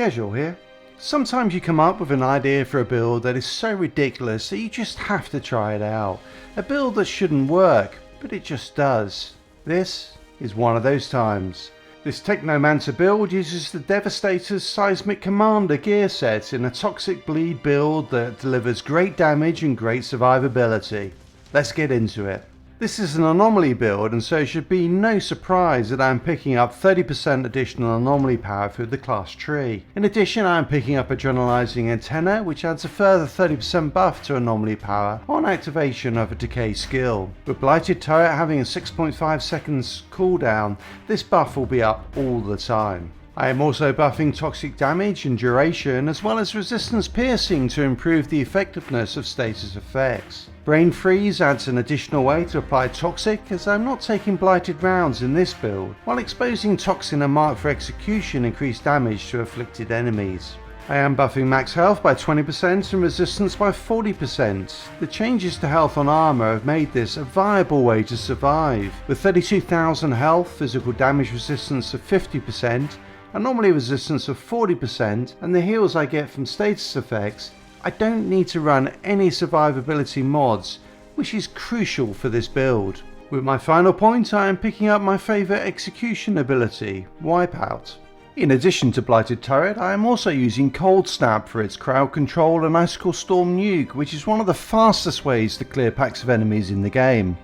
Casual here. Sometimes you come up with an idea for a build that is so ridiculous that you just have to try it out. A build that shouldn't work, but it just does. This is one of those times. This Technomancer build uses the Devastators Seismic Commander gear set in a toxic bleed build that delivers great damage and great survivability. Let's get into it. This is an anomaly build, and so it should be no surprise that I am picking up 30% additional anomaly power through the class tree. In addition, I am picking up Adrenalizing Antenna, which adds a further 30% buff to anomaly power on activation of a decay skill. With Blighted Turret having a 6.5 seconds cooldown, this buff will be up all the time. I am also buffing toxic damage and duration, as well as resistance piercing to improve the effectiveness of status effects. Brain Freeze adds an additional way to apply toxic, as I'm not taking blighted rounds in this build, while exposing toxin and mark for execution increase damage to afflicted enemies. I am buffing max health by 20% and resistance by 40%. The changes to health on armour have made this a viable way to survive. With 32,000 health, physical damage resistance of 50%, anomaly resistance of 40%, and the heals I get from status effects, I don't need to run any survivability mods, which is crucial for this build. With my final point, I am picking up my favourite execution ability, Wipeout. In addition to Blighted Turret, I am also using Cold Snap for its crowd control and Icicle Storm nuke, which is one of the fastest ways to clear packs of enemies in the game.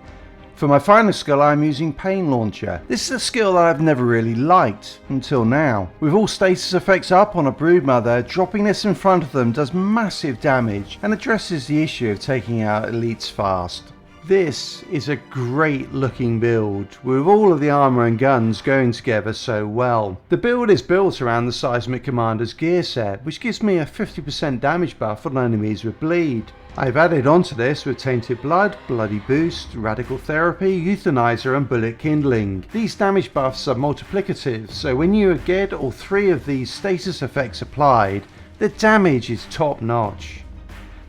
For my final skill, I am using Pain Launcher. This is a skill that I've never really liked, until now. With all status effects up on a Broodmother, dropping this in front of them does massive damage and addresses the issue of taking out elites fast. This is a great looking build, with all of the armour and guns going together so well. The build is built around the Seismic Commander's gear set, which gives me a 50% damage buff on enemies with bleed. I've added onto this with Tainted Blood, Bloody Boost, Radical Therapy, Euthanizer and Bullet Kindling. These damage buffs are multiplicative, so when you get all three of these status effects applied, the damage is top notch.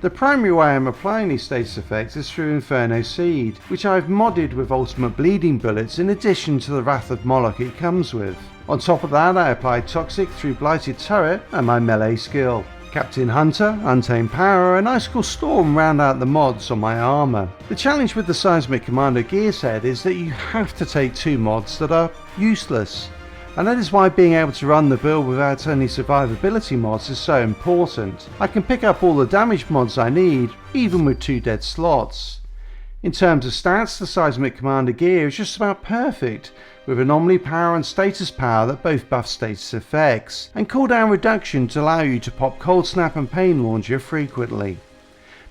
The primary way I'm applying these status effects is through Inferno Seed, which I've modded with ultimate bleeding bullets in addition to the Wrath of Moloch it comes with. On top of that, I apply Toxic through Blighted Turret and my melee skill. Captain Hunter, Untamed Power and Icicle Storm round out the mods on my armour. The challenge with the Seismic Commander gear set is that you have to take two mods that are useless. And that is why being able to run the build without any survivability mods is so important. I can pick up all the damage mods I need, even with 2 dead slots. In terms of stats, the Seismic Commander gear is just about perfect, with anomaly power and status power that both buff status effects, and cooldown reduction to allow you to pop Cold Snap and Pain Launcher frequently.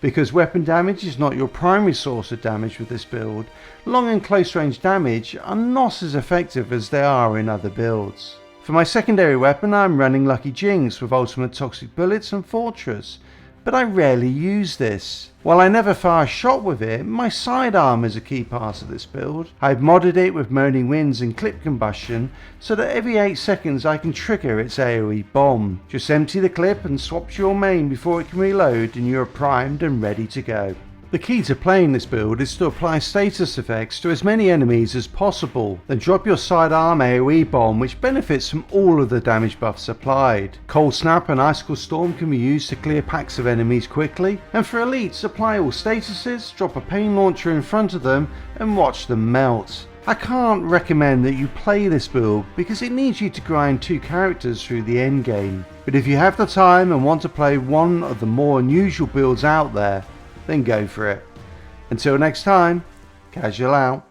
Because weapon damage is not your primary source of damage with this build, long and close range damage are not as effective as they are in other builds. For my secondary weapon, I am running Lucky Jinx with ultimate toxic bullets and Fortress, but I rarely use this. While I never fire a shot with it, my sidearm is a key part of this build. I've modded it with Moaning Winds and Clip Combustion so that every 8 seconds I can trigger its AoE bomb. Just empty the clip and swap to your main before it can reload and you are primed and ready to go. The key to playing this build is to apply status effects to as many enemies as possible, then drop your sidearm AoE bomb, which benefits from all of the damage buffs applied. Cold Snap and Icicle Storm can be used to clear packs of enemies quickly, and for elites apply all statuses, drop a Pain Launcher in front of them and watch them melt. I can't recommend that you play this build because it needs you to grind 2 characters through the endgame, but if you have the time and want to play one of the more unusual builds out there, then go for it. Until next time, Casual out.